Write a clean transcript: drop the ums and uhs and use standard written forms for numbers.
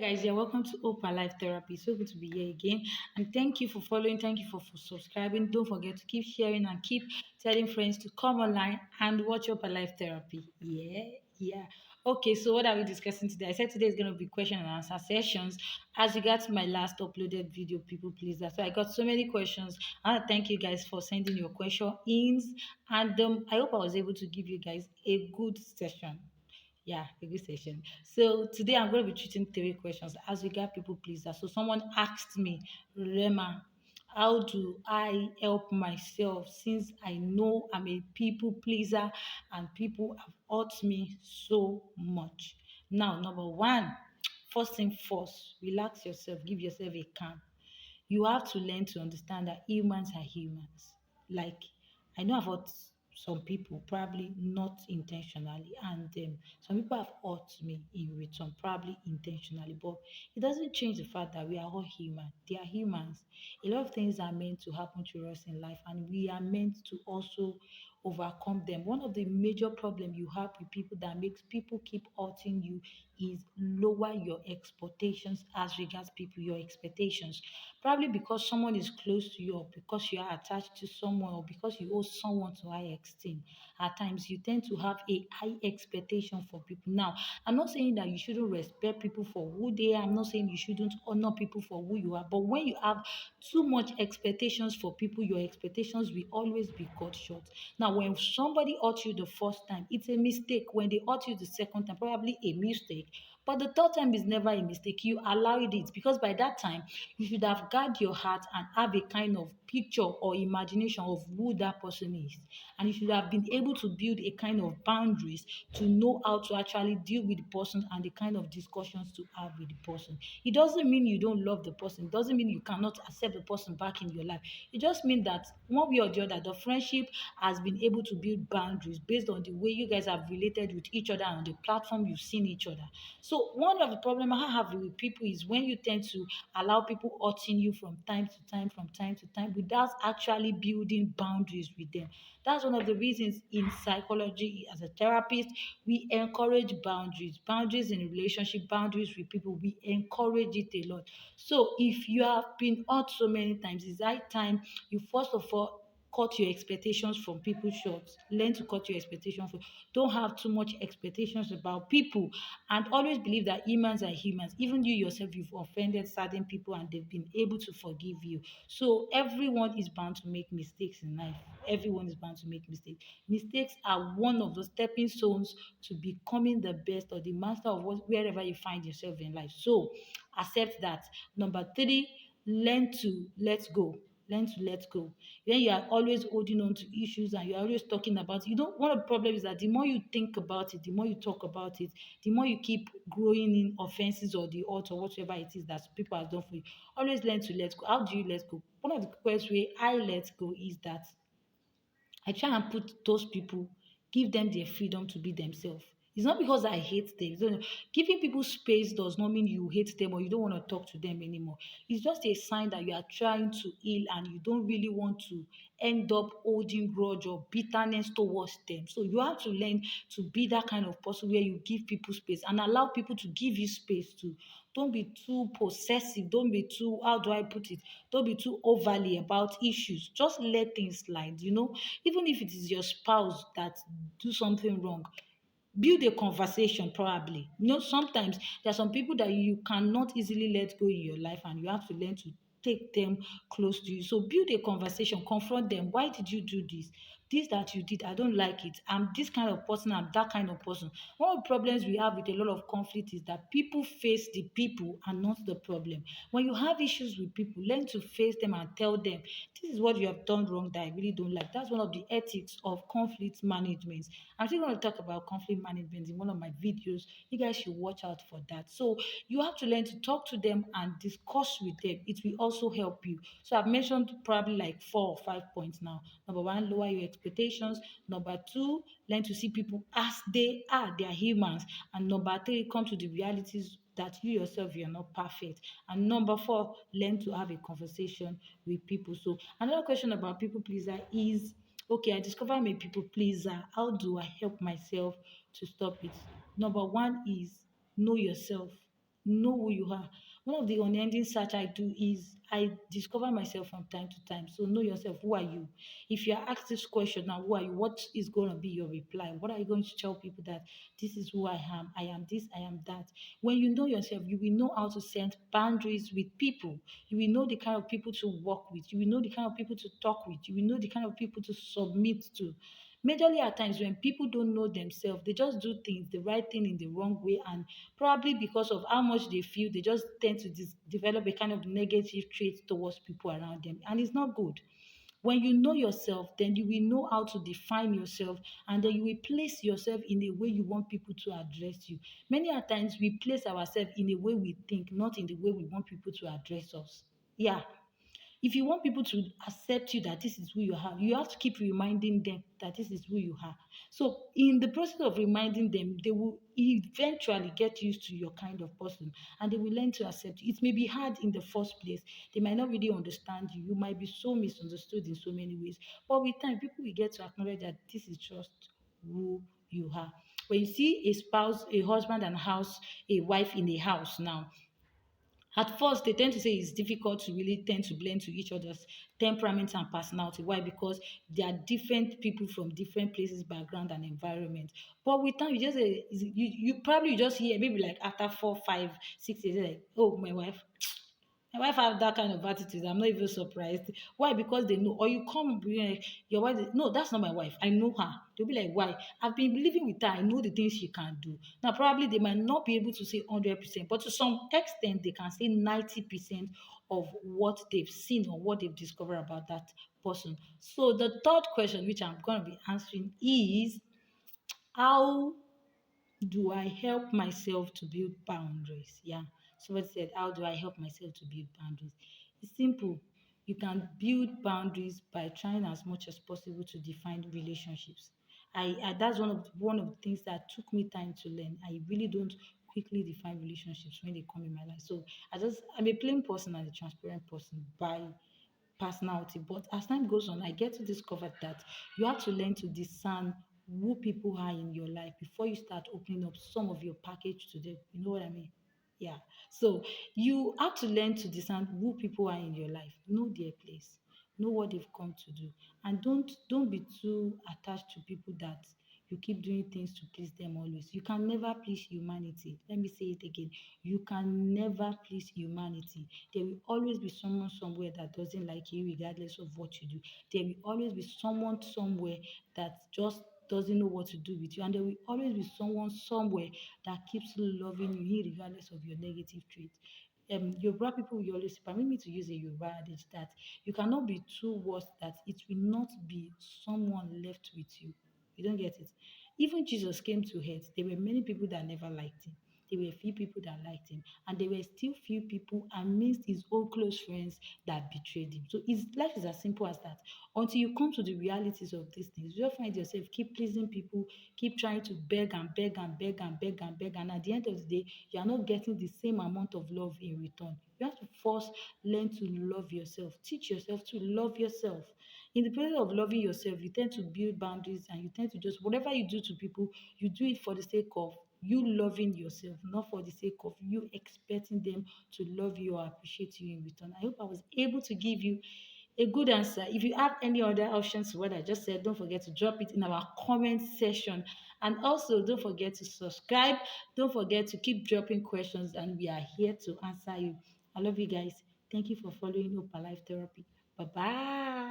Guys, you're welcome to Opa Life Therapy. So good to be here again. And thank you for following. Thank you for subscribing. Don't forget to keep sharing and keep telling friends to come online and watch Opa Life Therapy. Yeah. Okay, so what are we discussing today? I said today is going to be question and answer sessions. As regards my last uploaded video, people please. That's why I got so many questions. I want to thank you guys for sending your question ins. And I hope I was able to give you guys a good session. Yeah, a good session. So today I'm going to be treating three questions as regard people pleaser. So someone asked me, Rema, how do I help myself since I know I'm a people pleaser and people have hurt me so much? Now, number one, first thing first, relax yourself, give yourself a calm. You have to learn to understand that humans are humans. Like, I know I've hurt some people, probably not intentionally, and some people have hurt me in return, probably intentionally, but it doesn't change the fact that we are all human. They are humans. A lot of things are meant to happen to us in life, and we are meant to also overcome them. One of the major problems you have with people that makes people keep hurting you is lower your expectations as regards people, your expectations. Probably because someone is close to you, or because you are attached to someone, or because you owe someone to high esteem. At times, you tend to have a high expectation for people. Now, I'm not saying that you shouldn't respect people for who they are. I'm not saying you shouldn't honor people for who you are. But when you have too much expectations for people, your expectations will always be cut short. Now, when somebody hurt you the first time, it's a mistake. When they hurt you the second time, probably a mistake. But the third time is never a mistake. You allowed it because by that time you should have guard your heart and have a kind of picture or imagination of who that person is. And you should have been able to build a kind of boundaries to know how to actually deal with the person and the kind of discussions to have with the person. It doesn't mean you don't love the person. It doesn't mean you cannot accept the person back in your life. It just means that one way or the other, the friendship has been able to build boundaries based on the way you guys have related with each other and on the platform you've seen each other. So one of the problem I have with people is when you tend to allow people hurting you from time to time, without actually building boundaries with them. That's one of the reasons in psychology, as a therapist, we encourage boundaries, boundaries in relationship, boundaries with people. We encourage it a lot. So if you have been hurt so many times, it's high time you first of all cut your expectations from people short. Learn to cut your expectations. Don't have too much expectations about people, and always believe that humans are humans. Even you yourself, you've offended certain people, and they've been able to forgive you. So everyone is bound to make mistakes in life. Everyone is bound to make mistakes. Mistakes are one of the stepping stones to becoming the best or the master of wherever you find yourself in life. So accept that. Number three, learn to let go. Learn to let go. When you are always holding on to issues and you're always talking about it, one of the problems is that the more you think about it, the more you talk about it, the more you keep growing in offenses or the hurt or whatever it is that people have done for you. Always learn to let go. How do you let go? One of the quickest way I let go is that I try and put those people, give them their freedom to be themselves. It's not because I hate them. Giving people space does not mean you hate them or you don't want to talk to them anymore. It's just a sign that you are trying to heal and you don't really want to end up holding grudge or bitterness towards them. So you have to learn to be that kind of person where you give people space and allow people to give you space too. Don't be too possessive. Don't be too, how do I put it? Don't be too overly about issues. Just let things slide, Even if it is your spouse that do something wrong, build a conversation probably. Sometimes there are some people that you cannot easily let go in your life and you have to learn to take them close to you. So build a conversation, confront them. Why did you do this? This that you did, I don't like it. I'm this kind of person, I'm that kind of person. One of the problems we have with a lot of conflict is that people face the people and not the problem. When you have issues with people, learn to face them and tell them, this is what you have done wrong that I really don't like. That's one of the ethics of conflict management. I'm still going to talk about conflict management in one of my videos. You guys should watch out for that. So you have to learn to talk to them and discuss with them. It will also help you. So I've mentioned probably like 4 or 5 points now. Number one, lower your expectations. Number two, learn to see people as they are. They are humans. And number three, come to the realities that you yourself you're not perfect. And number four, learn to have a conversation with people. So another question about people pleaser is, okay, I discover I'm a people pleaser. How do I help myself to stop it? Number one is know yourself. Know who you are. One of the unending search I do is I discover myself from time to time. So know yourself. Who are you? If you're asked this question now, who are you? What is going to be your reply? What are you going to tell people that this is who I am? I am this, I am that. When you know yourself, you will know how to set boundaries with people. You will know the kind of people to work with. You will know the kind of people to talk with. You will know the kind of people to submit to. Majorly at times when people don't know themselves, they just do things the right thing in the wrong way, and probably because of how much they feel, they just tend to develop a kind of negative trait towards people around them, and it's not good. When you know yourself, then you will know how to define yourself, and then you will place yourself in a way you want people to address you. Many a times we place ourselves in a way we think, not in the way we want people to address us. Yeah, if you want people to accept you that this is who you are, you have to keep reminding them that this is who you are. So, in the process of reminding them, they will eventually get used to your kind of person, and they will learn to accept you. It may be hard in the first place. They might not really understand you. You might be so misunderstood in so many ways. But with time, people will get to acknowledge that this is just who you are. When you see a spouse, a husband and a wife in a house now, at first, they tend to say it's difficult to really tend to blend to each other's temperament and personality. Why? Because they are different people from different places, background, and environment. But with time, you just you probably just hear maybe like after 4, 5, 6 years, like, oh, my wife have that kind of attitude. I'm not even surprised. Why? Because they know. Or you come, your wife. No, that's not my wife. I know her. They'll be like, why? I've been living with her. I know the things she can do. Now, probably they might not be able to say 100%, but to some extent, they can say 90% of what they've seen or what they've discovered about that person. So the third question, which I'm going to be answering, is how do I help myself to build boundaries? Yeah. Somebody said, how do I help myself to build boundaries? It's simple. You can build boundaries by trying as much as possible to define relationships. I that's one of the things that took me time to learn. I really don't quickly define relationships when they come in my life. So I'm a plain person and a transparent person by personality. But as time goes on, I get to discover that you have to learn to discern who people are in your life before you start opening up some of your package to them. You know what I mean? Yeah. So you have to learn to discern who people are in your life, know their place, know what they've come to do, and don't be too attached to people that you keep doing things to please them always. You can never please humanity. Let me say it again. You can never please humanity. There will always be someone somewhere that doesn't like you, regardless of what you do. There will always be someone somewhere that just doesn't know what to do with you. And there will always be someone somewhere that keeps loving you, regardless of your negative traits. Yoruba people will always permit me to use a Yoruba adage that you cannot be too worse that it will not be someone left with you. You don't get it. Even Jesus came to earth. There were many people that never liked him. There were few people that liked him, and there were still few people amidst his own close friends that betrayed him. So his life is as simple as that. Until you come to the realities of these things, you just find yourself keep pleasing people, keep trying to beg and beg and beg and beg and beg, and at the end of the day, you are not getting the same amount of love in return. You have to first learn to love yourself. Teach yourself to love yourself. In the process of loving yourself, you tend to build boundaries, and you tend to just whatever you do to people, you do it for the sake of you loving yourself, not for the sake of you expecting them to love you or appreciate you in return. I hope I was able to give you a good answer. If you have any other options to what I just said, don't forget to drop it in our comment section. And also, don't forget to subscribe. Don't forget to keep dropping questions, and we are here to answer you. I love you guys. Thank you for following Opa Life Therapy. Bye bye.